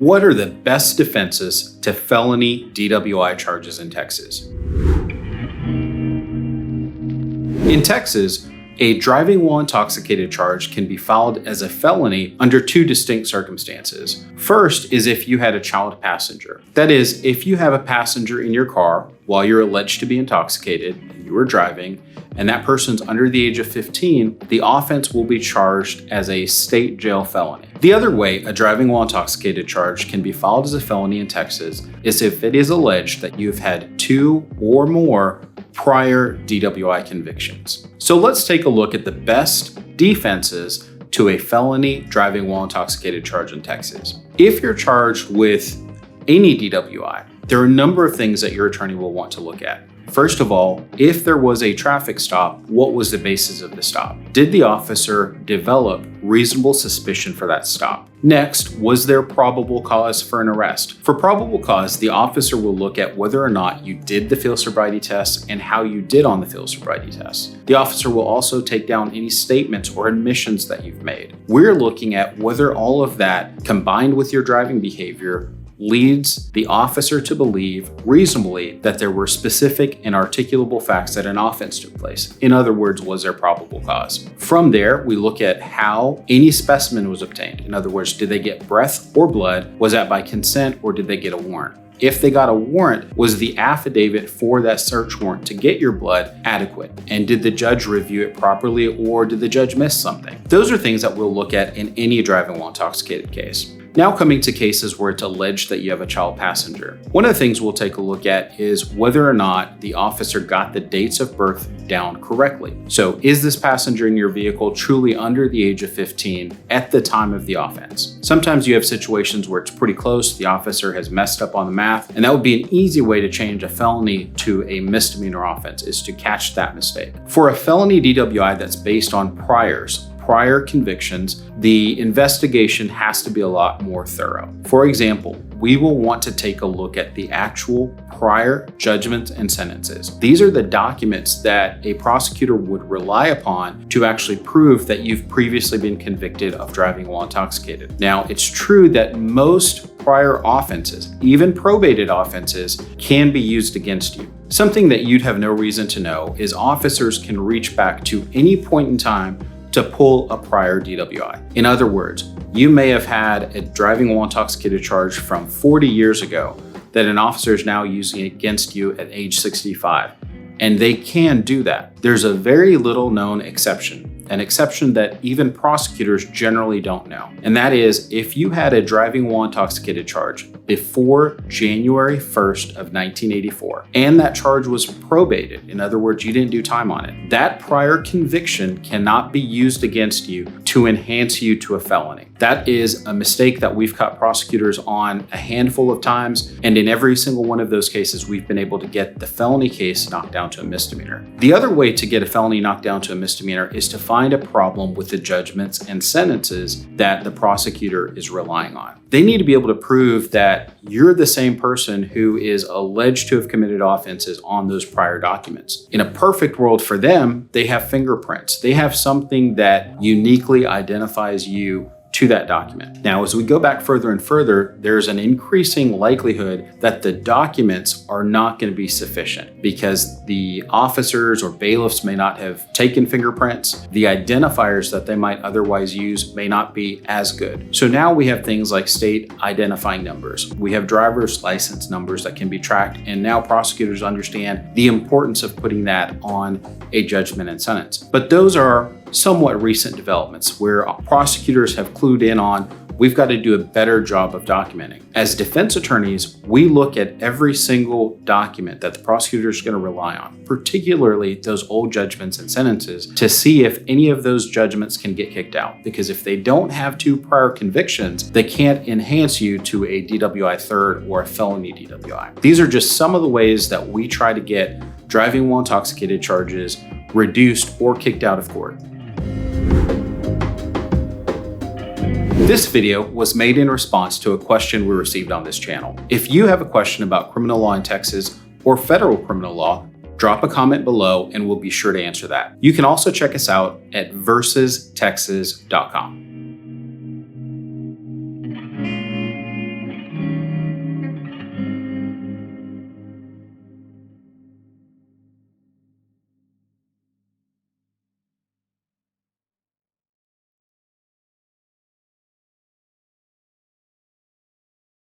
What are the best defenses to felony DWI charges in Texas? In Texas, a driving while intoxicated charge can be filed as a felony under two distinct circumstances. First is if you had a child passenger. That is, if you have a passenger in your car while you're alleged to be intoxicated and you were driving, and that person's under the age of 15, the offense will be charged as a state jail felony. The other way a driving while intoxicated charge can be filed as a felony in Texas is if it is alleged that you've had 2 or more prior DWI convictions. So let's take a look at the best defenses to a felony driving while intoxicated charge in Texas. If you're charged with any DWI, there are a number of things that your attorney will want to look at. First of all, if there was a traffic stop, what was the basis of the stop? Did the officer develop reasonable suspicion for that stop? Next, was there probable cause for an arrest? For probable cause, the officer will look at whether or not you did the field sobriety test and how you did on the field sobriety test. The officer will also take down any statements or admissions that you've made. We're looking at whether all of that, combined with your driving behavior, leads the officer to believe reasonably that there were specific and articulable facts that an offense took place. In other words, was there probable cause? From there, we look at how any specimen was obtained. In other words, did they get breath or blood? Was that by consent or did they get a warrant? If they got a warrant, was the affidavit for that search warrant to get your blood adequate? And did the judge review it properly or did the judge miss something? Those are things that we'll look at in any driving while intoxicated case. Now coming to cases where it's alleged that you have a child passenger. One of the things we'll take a look at is whether or not the officer got the dates of birth down correctly. So is this passenger in your vehicle truly under the age of 15 at the time of the offense? Sometimes you have situations where it's pretty close, the officer has messed up on the math, and that would be an easy way to change a felony to a misdemeanor offense, is to catch that mistake. For a felony DWI that's based on prior convictions, the investigation has to be a lot more thorough. For example, we will want to take a look at the actual prior judgments and sentences. These are the documents that a prosecutor would rely upon to actually prove that you've previously been convicted of driving while intoxicated. Now, it's true that most prior offenses, even probated offenses, can be used against you. Something that you'd have no reason to know is officers can reach back to any point in time to pull a prior DWI. In other words, you may have had a driving while intoxicated charge from 40 years ago that an officer is now using against you at age 65, and they can do that. There's a very little known exception, an exception that even prosecutors generally don't know. And that is if you had a driving while intoxicated charge before January 1st of 1984, and that charge was probated, in other words, you didn't do time on it, that prior conviction cannot be used against you to enhance you to a felony. That is a mistake that we've caught prosecutors on a handful of times, and in every single one of those cases, we've been able to get the felony case knocked down to a misdemeanor. The other way to get a felony knocked down to a misdemeanor is to find a problem with the judgments and sentences that the prosecutor is relying on. They need to be able to prove that you're the same person who is alleged to have committed offenses on those prior documents. In a perfect world for them, they have fingerprints. They have something that uniquely identifies you to that document. Now, as we go back further and further, there's an increasing likelihood that the documents are not going to be sufficient because the officers or bailiffs may not have taken fingerprints. The identifiers that they might otherwise use may not be as good. So now we have things like state identifying numbers. We have driver's license numbers that can be tracked, and now prosecutors understand the importance of putting that on a judgment and sentence. But those are somewhat recent developments where prosecutors have clued in on we've got to do a better job of documenting. As defense attorneys, we look at every single document that the prosecutor is going to rely on, particularly those old judgments and sentences, to see if any of those judgments can get kicked out. Because if they don't have 2 prior convictions, they can't enhance you to a DWI third or a felony DWI. These are just some of the ways that we try to get driving while intoxicated charges reduced or kicked out of court. This video was made in response to a question we received on this channel. If you have a question about criminal law in Texas or federal criminal law, drop a comment below and we'll be sure to answer that. You can also check us out at versestexas.com.